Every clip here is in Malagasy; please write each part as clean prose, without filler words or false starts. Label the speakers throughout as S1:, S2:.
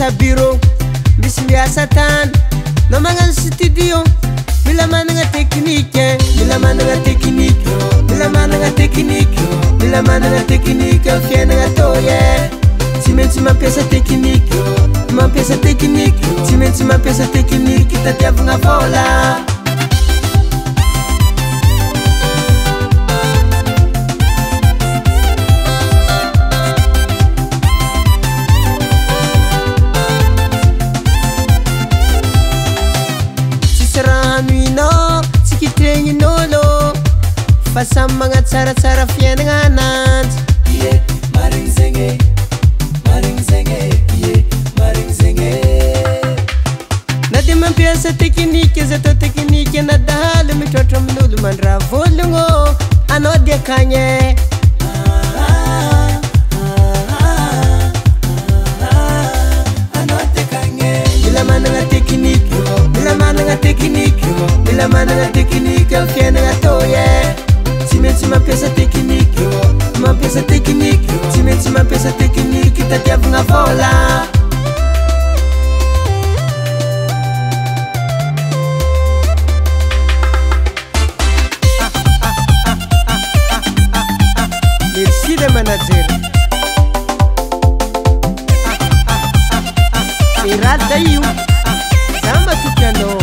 S1: miasa bureau, misy miasa tany, na magnano studio. Mila managna teknike, mila managna teknike, mila managna teknike, mila managna teknike am fiainagna toy. Tsy maintsy mampiasa teknike, mampiasa teknike, tsy maintsy mampiasa teknike tadiavagna vola. Tsy kitregnin'olo fa samy magnatsaratsara fiainagna ananjy. Marigny zegny, marigny zegny, marigny zegny. Na dia mampiasa teknike izy atao teknike na dahalo mitrôtra amin'olo mandraha vologno anao dia akagny. Mila managna teknike, mila managna teknike, mila managna teknike am fiainagna toy. Tsy maintsy mampiasa teknike, mampiasa teknike, tsy maintsy mampiasa teknike tadiavagna vola. Merci le manager. Irada io, sama tutti hanno.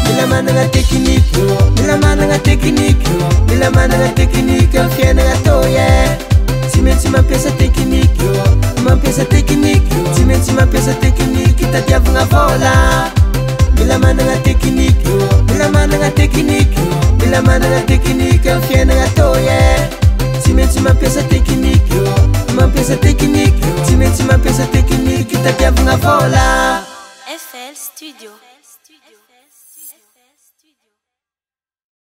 S1: Mila managna teknike, mila managna teknike, mila managna teknike am fiainagna toy. Tsy maintsy mampiasa teknike, mampiasa teknike, tsy maintsy mampiasa teknike tadiavagna vola. Mila managna teknike, mila managna teknike, mila managna teknike am fiainagna toy. Tsy maintsy mampiasa teknike, mampiasa teknike, tsy maintsy mampiasa teknike tadiavagna vola.
S2: FL Studio.